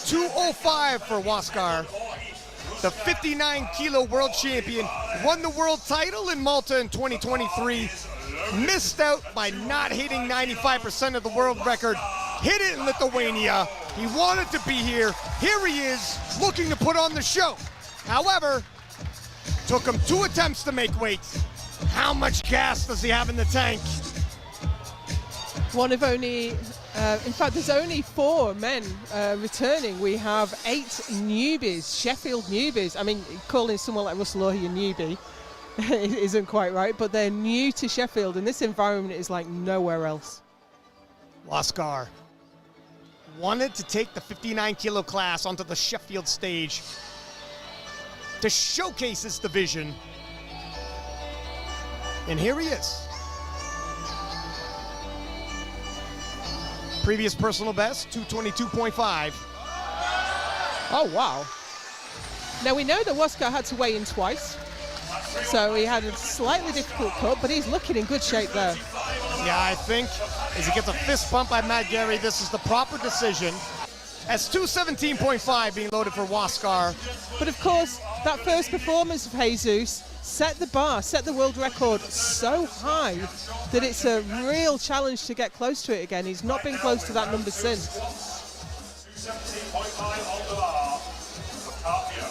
205 for Wascar. The 59-kilo world champion won the world title in Malta in 2023. Missed out by not hitting 95% of the world record. Hit it in Lithuania. He wanted to be here. Here he is, looking to put on the show. However, took him 2 attempts to make weight. How much gas does he have in the tank? One of only, in fact, there's only 4 men returning. We have 8 newbies, Sheffield newbies. I mean, calling someone like Russell Orhe a newbie isn't quite right, but they're new to Sheffield, and this environment is like nowhere else. Wascar wanted to take the 59-kilo class onto the Sheffield stage to showcase his division. And here he is. Previous personal best, 222.5. Oh, wow. Now, we know that Wascar had to weigh in twice, so he had a slightly difficult cut, but he's looking in good shape there. Yeah, I think as he gets a fist bump by Matt Gary, this is the proper decision. As 217.5 being loaded for Wascar. But of course, that first performance of Jesus set the bar, set the world record so high that it's a real challenge to get close to it again. He's not been close to that number since. 217.5 on the bar for Carpio.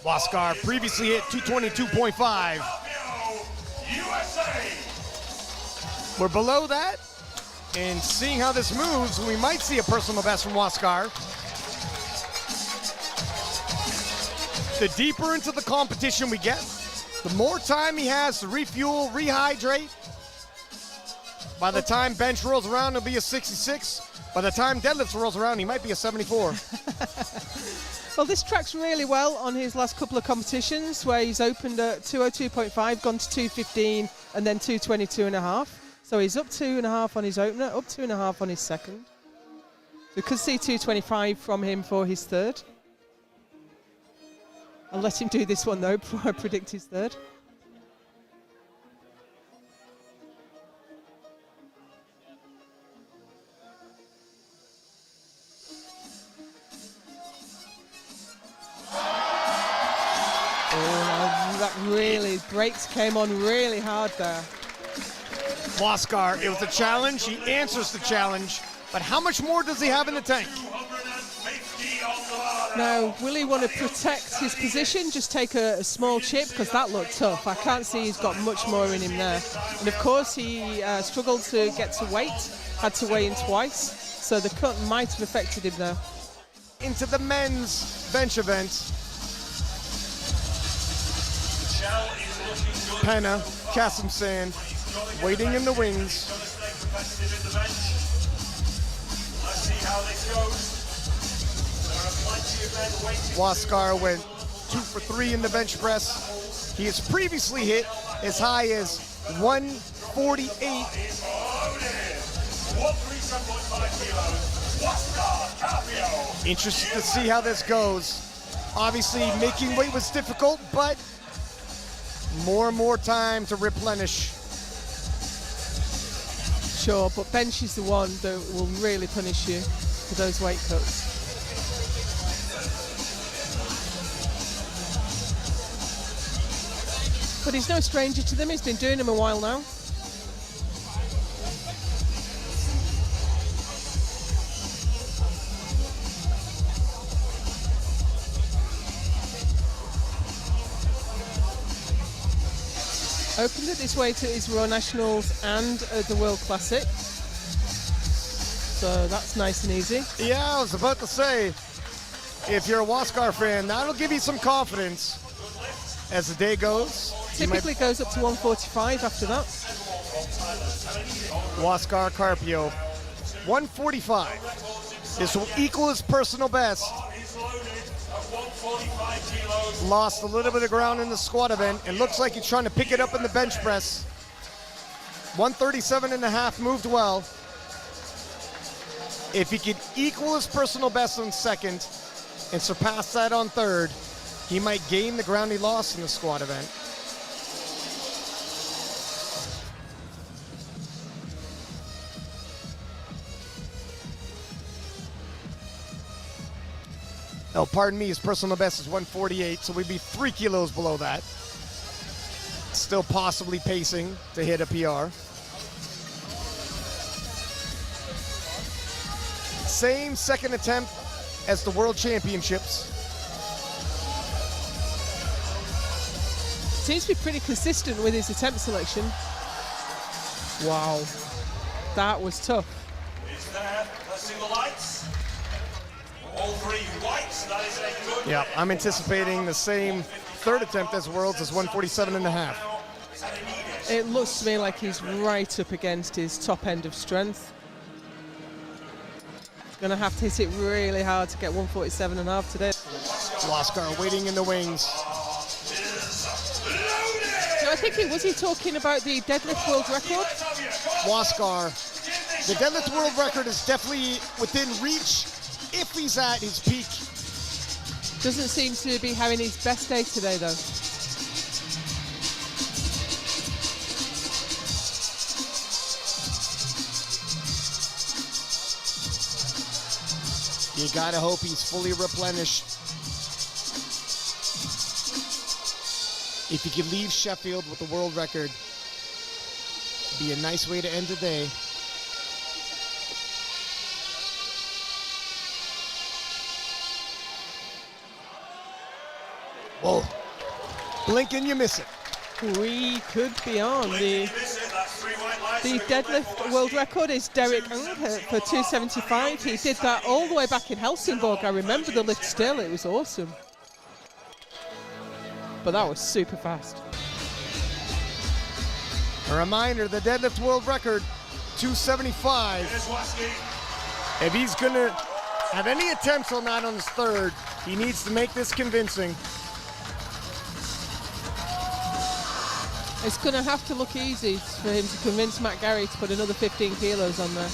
Wascar previously hit 222.5. USA. We're below that, and seeing how this moves, we might see a personal best from Wascar. The deeper into the competition we get, the more time he has to refuel, rehydrate. By the time bench rolls around, he'll be a 66. By the time deadlifts rolls around, he might be a 74. Well, this tracks really well on his last couple of competitions, where he's opened at 202.5, gone to 215, and then 222.5. So he's up 2.5 on his opener, up 2.5 on his second. So we could see 225 from him for his third. I'll let him do this one though before I predict his third. Oh, that really, brakes came on really hard there. Wascar, it was a challenge. He answers the challenge. But how much more does he have in the tank? Now, will he want to protect his position, just take a small chip, because that looked tough. I can't see he's got much more in him there. And of course, he struggled to get to weight, had to weigh in twice, so the cut might have affected him there. Into the men's bench event. Penna, Kasim Sand, waiting in the wings. Let's see how this goes. Wascar went 2 for 3 in the bench press. He has previously hit as high as 148. 137.5 kilos. Wascar Carpio. Interested to see how this goes. Obviously, making weight was difficult, but more and more time to replenish. Sure, but bench is the one that will really punish you for those weight cuts. But he's no stranger to them, he's been doing them a while now. Opened it this way to his Raw Nationals and the World Classic. So that's nice and easy. Yeah, I was about to say, if you're a Wascar fan, that'll give you some confidence as the day goes. Typically goes up to 145 after that. Wascar Carpio, 145. This will equal his personal best. Lost a little bit of ground in the squat event. It looks like he's trying to pick it up in the bench press. 137.5 moved well. If he could equal his personal best on second and surpass that on third, he might gain the ground he lost in the squat event. Oh, pardon me, his personal best is 148, so we'd be 3 kilos below that. Still possibly pacing to hit a PR. Same second attempt as the World Championships. Seems to be pretty consistent with his attempt selection. Wow, that was tough. Is there? Let's see the lights. All 3 whites. That is a good. Yeah, I'm anticipating the same third attempt as Worlds as 147.5. It looks to me like he's right up against his top end of strength. Gonna have to hit it really hard to get 147.5 today. Wascar waiting in the wings. So I think was he talking about the deadlift world record? Wascar, the deadlift world record is definitely within reach if he's at his peak. Doesn't seem to be having his best day today though. You gotta hope he's fully replenished. If he could leave Sheffield with the world record, be a nice way to end the day. Whoa. Blink and you miss it. We could be on. The deadlift world record is Derek Ung for 275. He did that all the way back in Helsingborg. I remember the lift still. It was awesome. But that was super fast. A reminder, the deadlift world record, 275. If he's gonna have any attempts on that on his third, he needs to make this convincing. It's going to have to look easy for him to convince Matt Gary to put another 15 kilos on there.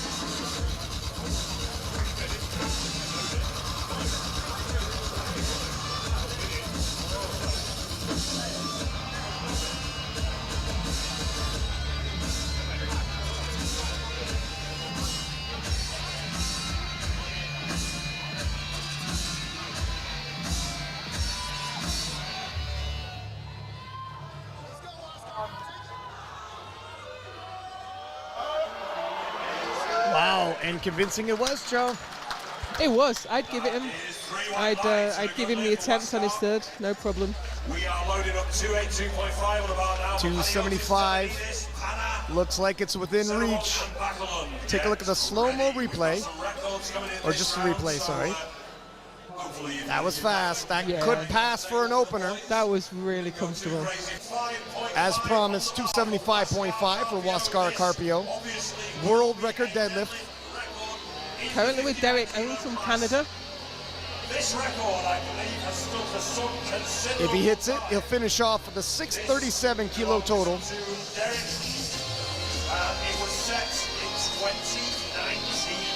Wow, and convincing it was, Joe. It was. I'd give it him. I'd give him the attempt on his third, no problem. We are loaded up 282.5 on about now. 275. Looks like it's within reach. Take a look at the slow-mo replay. Or just the replay, sorry. That was fast. That could pass for an opener. That was really comfortable. As promised, 275.5 for Wascar Carpio. World record deadlift. Currently with Derek Ung from Canada. This record, I believe, has stood for some considerable. If he hits it, he'll finish off with a 637 kilo total. It was set in 2019.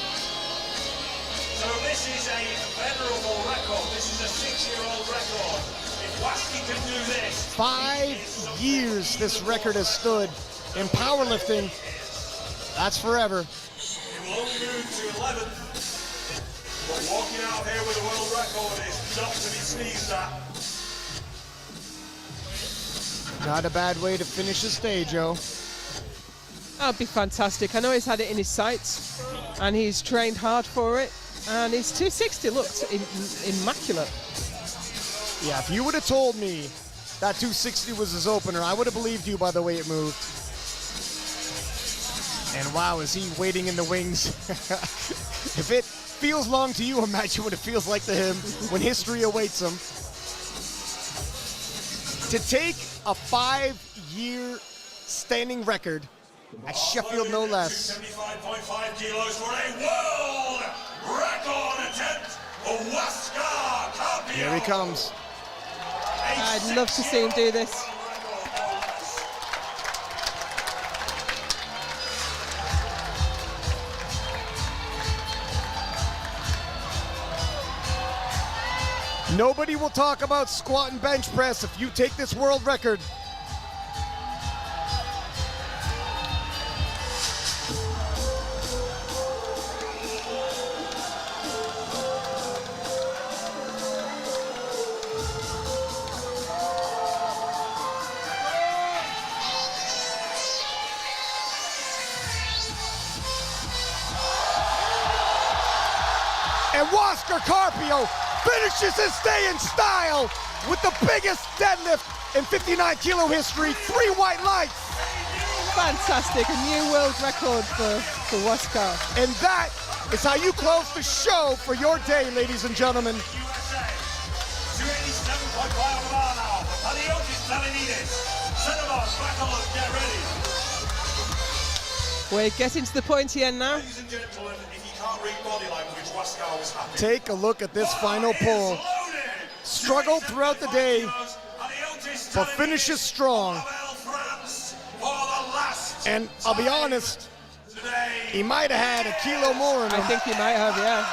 So this is a venerable record. This is a 6-year-old record. If Wasky can do this, 5 years this record has stood in powerlifting. That's forever. he will only move to 11th. But walking out here with a world record is not to be sneezed at. Not a bad way to finish his day, Joe. That'd be fantastic. I know he's had it in his sights and he's trained hard for it. And his 260 looked immaculate. Yeah, if you would have told me that 260 was his opener, I would have believed you by the way it moved. And wow, is he waiting in the wings? If it feels long to you, imagine what it feels like to him when history awaits him. To take a 5-year standing record at Sheffield, no less. 75.5 kilos for a world record attempt for Wascar Carpio. Here he comes. I'd love to see him do this. Nobody will talk about squat and bench press if you take this world record. And Wascar Carpio finishes his day in style with the biggest deadlift in 59 kilo history, 3 white lights. Fantastic, a new world record for Wascar. And that is how you close the show for your day, ladies and gentlemen. USA. 287.5 on the bar now. Paliotis telling me this. Cinnabon, buckle up, get ready. We're getting to the pointy end now. Ladies and gentlemen, if you can't read body language, Wascar was happy. Take a look at this final pull. Struggled throughout the day, but finishes strong. And I'll be honest, he might have had a kilo more in him. I think he might have, yeah.